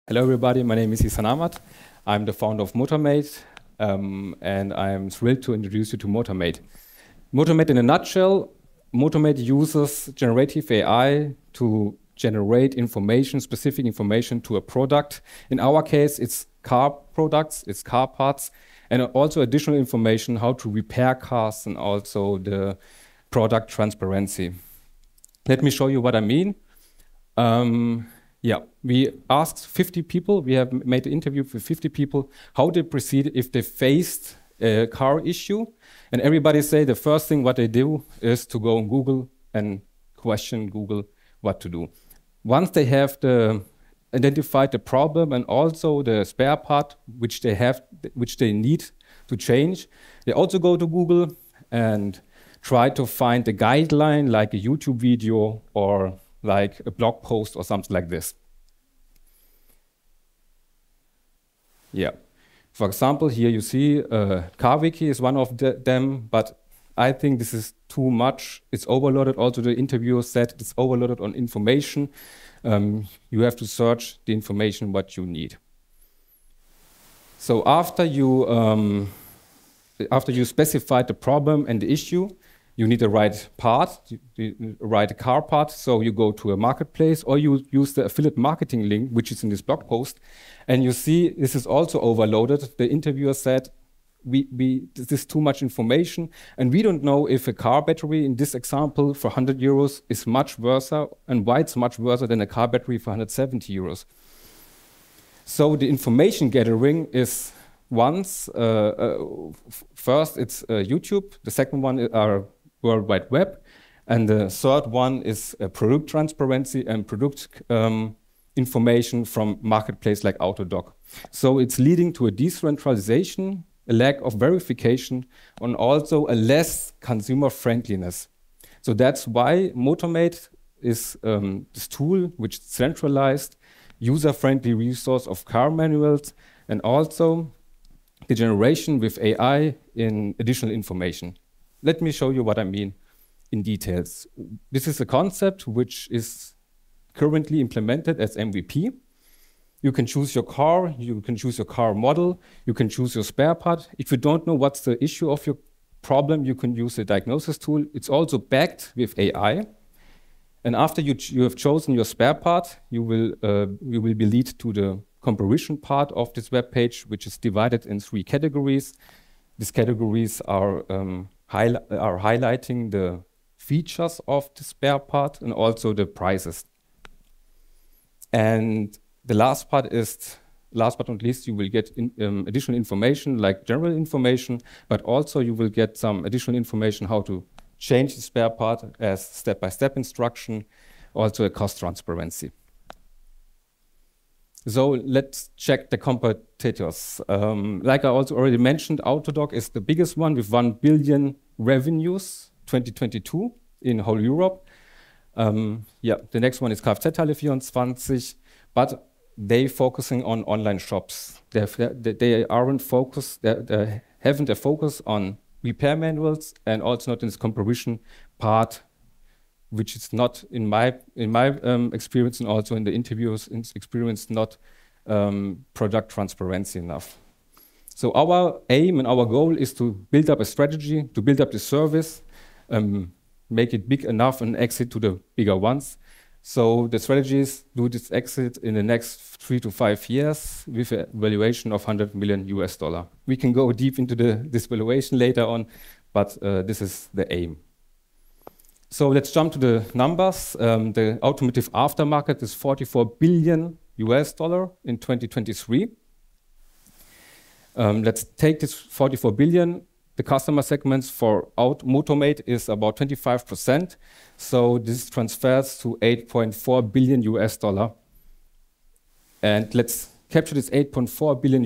Hello everybody, my name is Isan Ahmad. I'm the founder of MotorMAIT, and I'm thrilled to introduce you to MotorMAIT. MotorMAIT in a nutshell, MotorMAIT uses generative AI to generate information, specific information to a product. In our case, it's car products, it's car parts, and also additional information how to repair cars and also the product transparency. Let me show you what I mean. We asked 50 people, we have made an interview with 50 people, how they proceed if they faced a car issue. And everybody say the first thing what they do is to go on Google and question Google what to do. Once they have identified the problem and also the spare part which they need to change, they also go to Google and try to find a guideline like a YouTube video or like a blog post or something like this. Yeah. For example, here you see CarWiki is one of them, but I think this is too much. It's overloaded. Also, the interviewer said it's overloaded on information. You have to search the information what you need. So after you specify the problem and the issue, you need the right part, the right car part, so you go to a marketplace or you use the affiliate marketing link, which is in this blog post, and you see this is also overloaded. The interviewer said, this is too much information, and we don't know if a car battery, in this example, for 100 euros is much worse, and why it's much worse than a car battery for 170 euros. So the information gathering is first it's YouTube, the second one are World Wide Web, and the third one is product transparency and product information from marketplace like Autodoc. So it's leading to a decentralization, a lack of verification, and also a less consumer friendliness. So that's why MotorMAIT is this tool which is centralized, user-friendly resource of car manuals, and also the generation with AI in additional information. Let me show you what I mean in details. This is a concept which is currently implemented as MVP. You can choose your car, you can choose your car model, you can choose your spare part. If you don't know what's the issue of your problem, you can use the diagnosis tool. It's also backed with AI. And after you have chosen your spare part, you will be led to the comparison part of this web page, which is divided in 3 categories. These categories are highlighting the features of the spare part and also the prices. And the last part is, last but not least, you will get additional information like general information, but also you will get some additional information how to change the spare part as step-by-step instruction, also a cost transparency. So let's check the competitors. Like I also already mentioned, Autodoc is the biggest one with 1 billion revenues 2022 in whole Europe. The next one is Kfz-Teile24, but they focusing on online shops. They aren't focused. They haven't a focus on repair manuals and also not in this comparison part, which is not in my experience and also in the interviews experience not product transparency enough. So our aim and our goal is to build up a strategy, to build up the service, make it big enough and exit to the bigger ones. So the strategy is do this exit in the next 3 to 5 years with a valuation of $100 million. We can go deep into this valuation later on, but this is the aim. So let's jump to the numbers. The automotive aftermarket is $44 billion in 2023. Let's take this 44 billion. The customer segments for MotorMAIT is about 25%. So this transfers to $8.4 billion. And let's capture this $8.4 billion.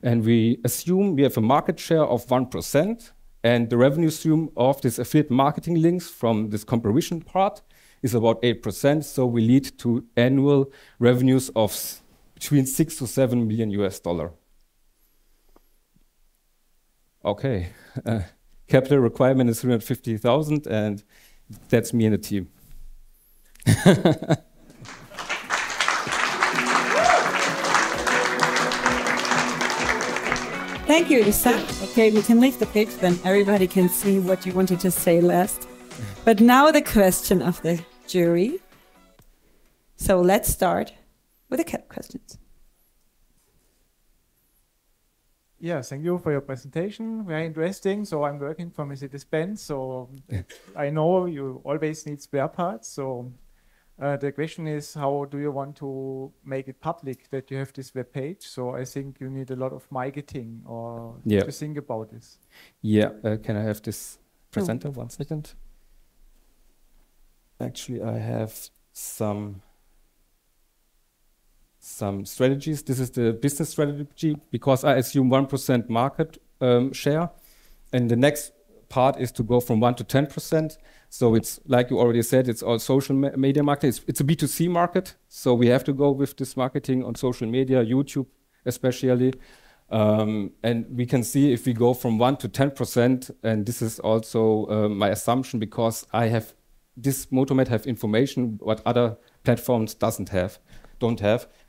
And we assume we have a market share of 1%. And the revenue stream of this affiliate marketing links from this comparison part is about 8%. So we lead to annual revenues of between $6 to $7 million. Okay, capital requirement is 350,000, and that's me and the team. Thank you, Isa. Okay, we can leave the page, then everybody can see what you wanted to say last. But now the question of the jury. So let's start with the questions. Yeah, thank you for your presentation. Very interesting. So I'm working for Mercedes-Benz, so I know you always need spare parts. So the question is, how do you want to make it public that you have this web page? So I think you need a lot of marketing or to think about this. Yeah, can I have this presenter 1 second? Actually, I have some strategies. This is the business strategy because I assume 1% market share. And the next part is to go from 1 to 10%. So it's like you already said, it's all social media market. It's a B2C market. So we have to go with this marketing on social media, YouTube especially. And we can see if we go from 1 to 10%, and this is also my assumption because I have this MotorMAIT have information what other platforms don't have.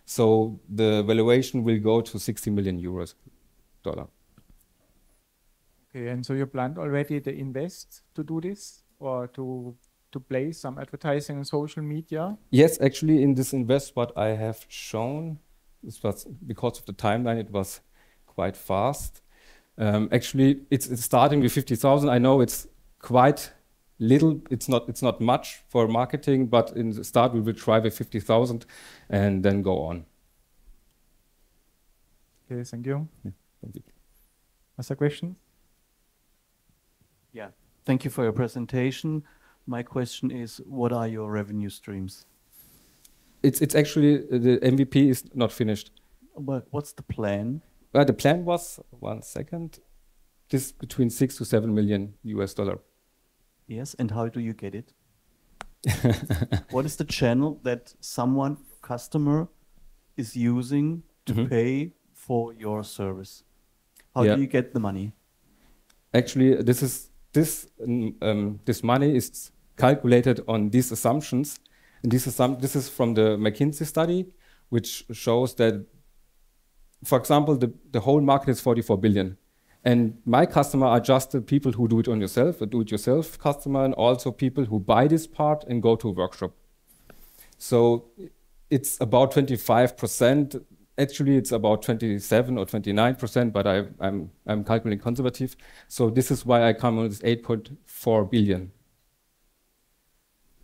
So the valuation will go to 60 million euros. Okay, and so you planned already the invest to do this or to place some advertising on social media? Yes, actually in this invest what I have shown, this was because of the timeline, it was quite fast. Actually, it's starting with 50,000. I know it's quite little, it's not much for marketing, but in the start we will try with 50,000 and then go on. Okay, thank you. Yeah, thank you. Other questions? Yeah, thank you for your presentation. My question is, what are your revenue streams? It's actually, the MVP is not finished. But what's the plan? The plan was, 1 second, this between 6 to 7 million US dollar. Yes, and how do you get it? What is the channel that someone, customer, is using to pay for your service? How do you get the money? Actually, this money is calculated on these assumptions. And this is from the McKinsey study, which shows that, for example, the whole market is 44 billion. And my customer are just the people who do it on yourself, a do-it-yourself customer, and also people who buy this part and go to a workshop. So it's about 25%. Actually, it's about 27 or 29%, but I'm calculating conservative. So this is why I come with 8.4 billion.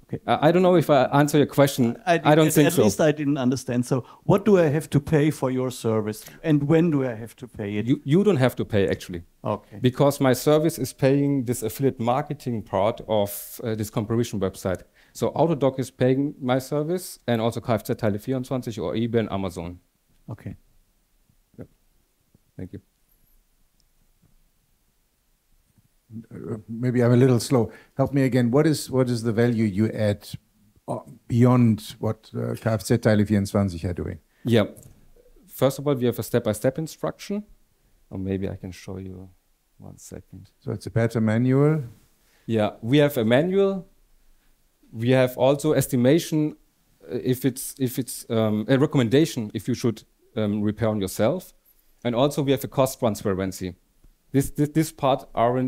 Okay. I don't know if I answer your question. I don't think so. At least I didn't understand. So what do I have to pay for your service? And when do I have to pay it? You don't have to pay, actually. Okay. Because my service is paying this affiliate marketing part of this comparison website. So Autodoc is paying my service and also Kfz-Teile24 or eBay and Amazon. Okay. Yep. Thank you. Maybe I'm a little slow. Help me again. What is the value you add beyond what Kfz-Teile24 are doing? Yeah. First of all, we have a step-by-step instruction. Or maybe I can show you 1 second. So it's a better manual? Yeah, we have a manual. We have also estimation if it's a recommendation if you should repair on yourself. And also we have a cost transparency. This part are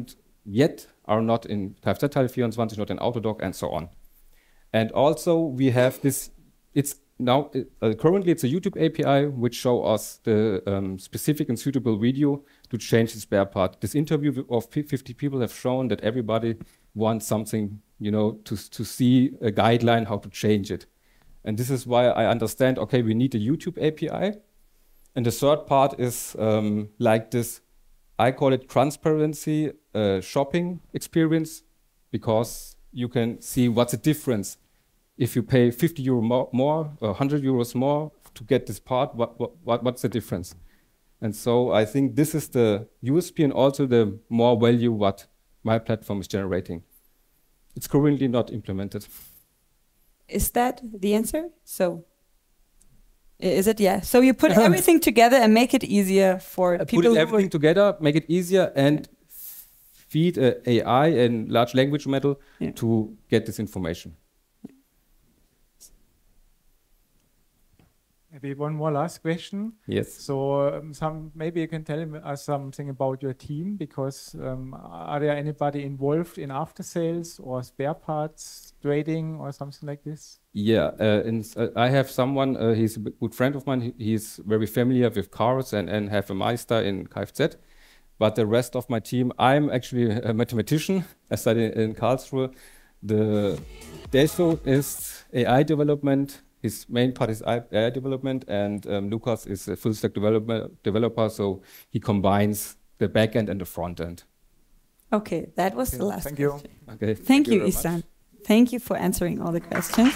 not in Kfz-Teile24, not in Autodoc, and so on. And also we have this, it's now, currently it's a YouTube API which show us the specific and suitable video to change the spare part. This interview of 50 people have shown that everybody wants something, you know, to see a guideline how to change it. And this is why I understand, okay, we need a YouTube API. And the third part is like this, I call it transparency shopping experience, because you can see what's the difference. If you pay 50 euro more or 100 euros more to get this part, what's the difference? And so I think this is the USP and also the more value what my platform is generating. It's currently not implemented. Is that the answer? So, is it? Yeah. So you put everything together and make it easier for people. Put everything together, make it easier, and feed AI and large language model to get this information. Maybe one more last question. Yes. So maybe you can tell us something about your team, because are there anybody involved in after sales or spare parts trading or something like this? Yeah, I have someone, he's a good friend of mine. He's very familiar with cars and have a Meister in Kfz. But the rest of my team, I'm actually a mathematician. I study in Karlsruhe. The Deso is AI development. His main part is AI development, and Lukas is a full stack developer, so he combines the back end and the front end. Okay, that was the last Thank question. you. Okay. Thank you, very Isan. much. Thank you for answering all the questions.